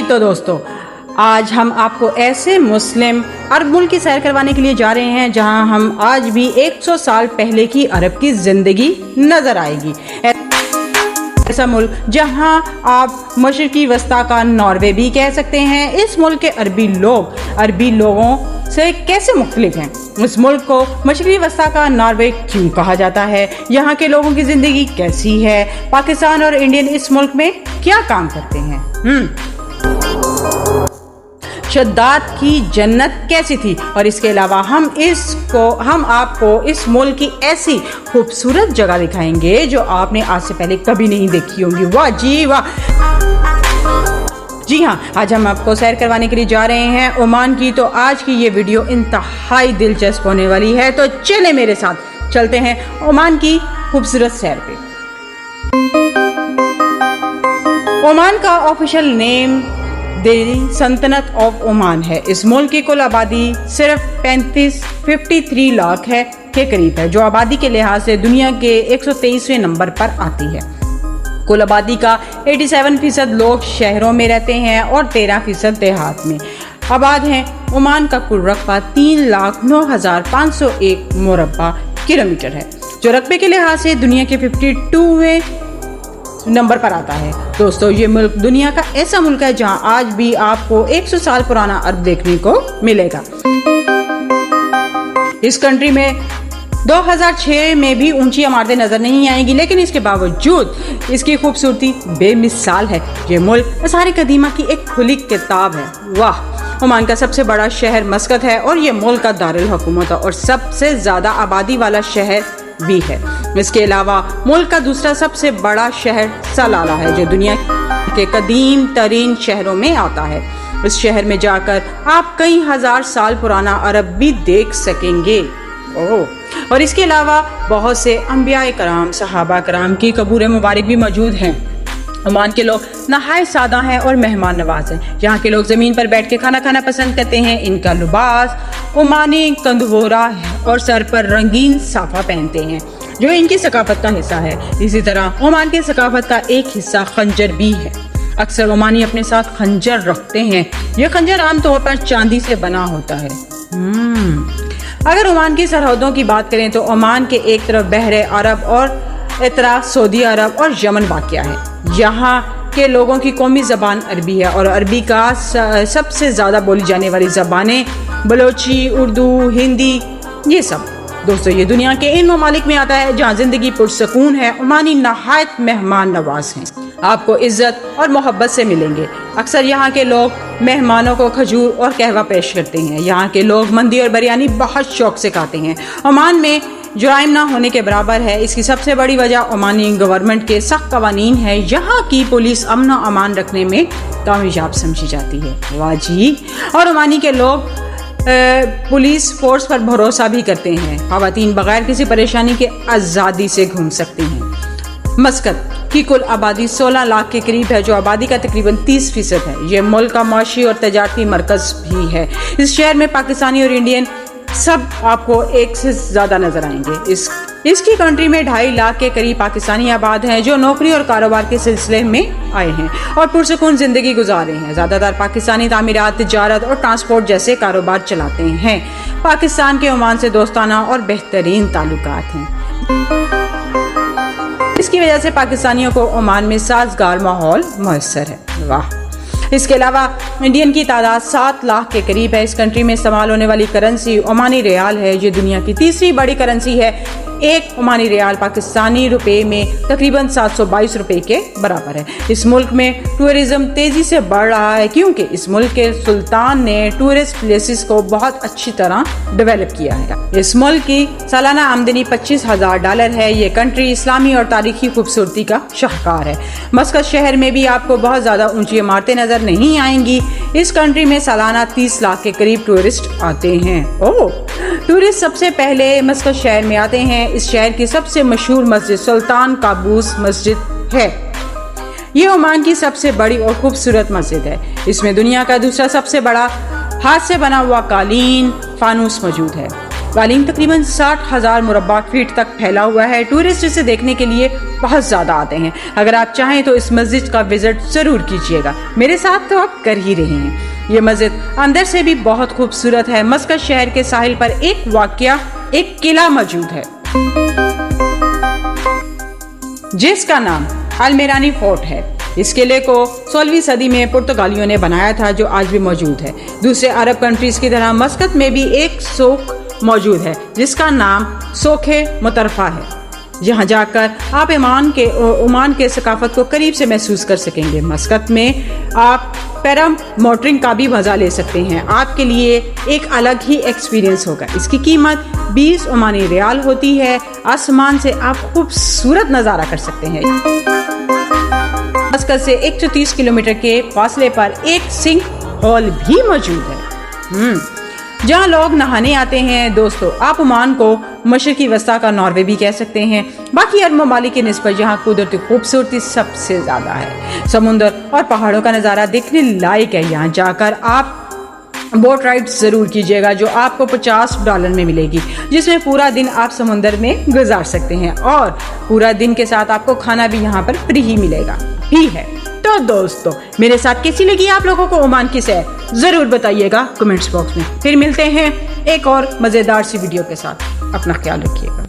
तो दोस्तों, आज हम आपको ऐसे मुस्लिम अरब मुल्क की सैर करवाने के लिए जा रहे हैं जहां हम आज भी 100 साल पहले की अरब की जिंदगी नजर आएगी। ऐसा मुल्क जहां आप मशरिकी वस्ता का नॉर्वे भी कह सकते हैं। इस मुल्क के अरबी लोगों से कैसे मुख्तलिफ हैं? इस मुल्क को मशरिकी वस्ता का नॉर्वे क्यों कहा जाता है? यहाँ के लोगों की जिंदगी कैसी है? पाकिस्तान और इंडियन इस मुल्क में क्या काम करते हैं? शद्दाद की जन्नत कैसी थी? और इसके अलावा हम आपको इस मुल्क की ऐसी खूबसूरत जगह दिखाएंगे जो आपने आज से पहले कभी नहीं देखी होंगी। वाह जी वाह! जी हाँ, आज हम आपको सैर करवाने के लिए जा रहे हैं ओमान की। तो आज की ये वीडियो इंतहाई दिलचस्प होने वाली है, तो चले मेरे साथ, चलते हैं ओमान की खूबसूरत सैर पे। ओमान का ऑफिशियल नेम दिल्ली सल्तनत ऑफ ओमान है। इस मुल्क की कुल आबादी सिर्फ 53 लाख के करीब है, जो आबादी के लिहाज से दुनिया के 123वें नंबर पर आती है। कुल आबादी का 87% लोग शहरों में रहते हैं और 13% देहात में आबाद हैं। ओमान का कुल रकबा 3,09,501 मुरब्बा किलोमीटर है, जो रकबे के लिहाज से दुनिया के 52वें नंबर पर आता है। दोस्तों, ये मुल्क दुनिया का ऐसा मुल्क है जहां आज भी आपको 100 साल पुराना अरब देखने को मिलेगा। इस कंट्री में 2006 में भी ऊंची इमारतें नजर नहीं आएंगी, लेकिन इसके बावजूद इसकी खूबसूरती बेमिसाल है। ये मुल्क आसार कदीमा की एक खुली किताब है। वाह! ओमान का सबसे बड़ा शहर मस्कत है और ये मुल्क का दारुल हुकूमत है और सबसे ज्यादा आबादी वाला शहर भी है। इसके अलावा मुल्क का दूसरा सबसे बड़ा शहर सलाला है, जो दुनिया के कदीम तरीन शहरों में आता है। इस शहर में जाकर आप कई हजार साल पुराना अरब भी देख सकेंगे। और इसके अलावा बहुत से अंबिया कराम, सहाबा कराम की कबूर मुबारक भी मौजूद हैं। ओमान के लोग नहायत सादा हैं और मेहमान नवाज हैं। यहाँ के लोग जमीन पर बैठ के खाना खाना पसंद करते हैं। इनका लिबास ओमानी कंदवोरा है और सर पर रंगीन साफा पहनते हैं, जो इनकी सकाफत का हिस्सा है। इसी तरह ओमान की सकाफत का एक हिस्सा खंजर भी है। अक्सर ओमानी अपने साथ खंजर रखते हैं। यह खंजर आमतौर पर चांदी से बना होता है। अगर ओमान की सरहदों की बात करें तो ओमान के एक तरफ बहरे अरब और इतरा सऊदी अरब और यमन वाक़या है। यहाँ के लोगों की कौमी ज़बान अरबी है और अरबी का सबसे ज़्यादा बोली जाने वाली ज़बानें बलोची, उर्दू, हिंदी, ये सब। दोस्तों, ये दुनिया के इन ममालिक में आता है जहाँ ज़िंदगी पुरसकून है। ओमानी नहायत मेहमान नवाज हैं, आपको इज्जत और मोहब्बत से मिलेंगे। अक्सर यहाँ के लोग मेहमानों को खजूर और कहवा पेश करते हैं। यहाँ के लोग मंदी और बिरयानी बहुत शौक से खाते हैं। ओमान में जुराइम ना होने के बराबर है। इसकी सबसे बड़ी वजह ओमानी गवर्नमेंट के सख्त कवानीन है। यहाँ की पुलिस अमन और अमान रखने में कामयाब समझी जाती है। वाह जी! और ओमानी के लोग पुलिस फोर्स पर भरोसा भी करते हैं। ख़वातीन बगैर किसी परेशानी के आज़ादी से घूम सकती हैं। मस्कत की कुल आबादी 16 लाख के करीब है, जो आबादी का तकरीबन 30% है। ये मुल्क का माशी और तजारती मरकज भी है। इस शहर में पाकिस्तानी और इंडियन सब आपको एक से ज्यादा नजर आएंगे। इसकी कंट्री में 2.5 लाख के करीब पाकिस्तानी आबाद हैं, जो नौकरी और कारोबार के सिलसिले में आए हैं और पुरसुकून जिंदगी गुजार रहे हैं। ज्यादातर पाकिस्तानी तामीरात, तिजारत और ट्रांसपोर्ट जैसे कारोबार चलाते हैं। पाकिस्तान के ओमान से दोस्ताना और बेहतरीन ताल्लुकात हैं। इसकी वजह से पाकिस्तानियों को ओमान में साजगार माहौल मुयस्सर है। वाह! इसके अलावा इंडियन की तादाद 7 लाख के करीब है। इस कंट्री में इस्तेमाल होने वाली करेंसी ओमानी रियाल है। ये दुनिया की तीसरी बड़ी करेंसी है। एक ओमानी रियाल पाकिस्तानी रुपए में तकरीबन 722 रुपए के बराबर है। इस मुल्क में टूरिज्म तेजी से बढ़ रहा है, क्योंकि इस मुल्क के सुल्तान ने टूरिस्ट प्लेसेस को बहुत अच्छी तरह डेवलप किया है। इस मुल्क की सालाना आमदनी $25,000 है। ये कंट्री इस्लामी और तारीखी खूबसूरती का शाहकार है। मस्कत शहर में भी आपको बहुत ज्यादा ऊंची इमारतें नजर नहीं आएंगी। इस कंट्री में सालाना 30 लाख के करीब टूरिस्ट आते हैं। टूरिस्ट सबसे पहले मस्कत शहर में आते हैं। इस शहर की सबसे मशहूर मस्जिद सुल्तान काबूस मस्जिद है। ये ओमान की सबसे बड़ी और खूबसूरत मस्जिद है। इसमें दुनिया का दूसरा सबसे बड़ा हाथ से बना हुआ कालीन फानूस मौजूद है। कालीन तकरीबन 60,000 मुरब्बा फीट तक फैला हुआ है। टूरिस्ट इसे देखने के लिए बहुत ज़्यादा आते हैं। अगर आप चाहें तो इस मस्जिद का विजिट ज़रूर कीजिएगा। मेरे साथ तो आप कर ही रहे हैं। ये मस्जिद अंदर से भी बहुत खूबसूरत है। मस्कत शहर के साहिल पर एक किला मौजूद है जिसका नाम अलमेरानी फोर्ट है। इस किले को 16वीं सदी में पुर्तगालियों ने बनाया था, जो आज भी मौजूद है। दूसरे अरब कंट्रीज की तरह मस्कत में भी एक सोख मौजूद है जिसका नाम सोखे मुतरफा है। यहाँ जाकर आप ओमान के सकाफत को करीब से महसूस कर सकेंगे। मस्कत में आप पैरामोटरिंग का भी मजा ले सकते हैं। आपके लिए एक अलग ही एक्सपीरियंस होगा। इसकी कीमत 20 ओमानी रियाल होती है। आसमान से आप खूबसूरत नज़ारा कर सकते हैं। मस्कत से 130 किलोमीटर के फासले पर एक सिंक हॉल भी मौजूद है जहाँ लोग नहाने आते हैं। दोस्तों, आप ओमान को मशरकी वस्ता का नॉर्वे भी कह सकते हैं। बाकी अरब ममालिक की निस्बत यहाँ कुदरती खूबसूरती सबसे ज़्यादा है। समुंदर और पहाड़ों का नज़ारा देखने लायक है। यहाँ जाकर आप बोट राइड ज़रूर कीजिएगा जो आपको $50 में मिलेगी, जिसमें पूरा दिन आप समुंदर में गुजार सकते हैं और पूरा दिन के साथ आपको खाना भी यहाँ पर फ्री ही मिलेगा ही है। तो दोस्तों, मेरे साथ कैसी लगी आप लोगों को ओमान की सैर, ज़रूर बताइएगा कमेंट्स बॉक्स में। फिर मिलते हैं एक और मज़ेदार सी वीडियो के साथ। अपना ख्याल रखिएगा।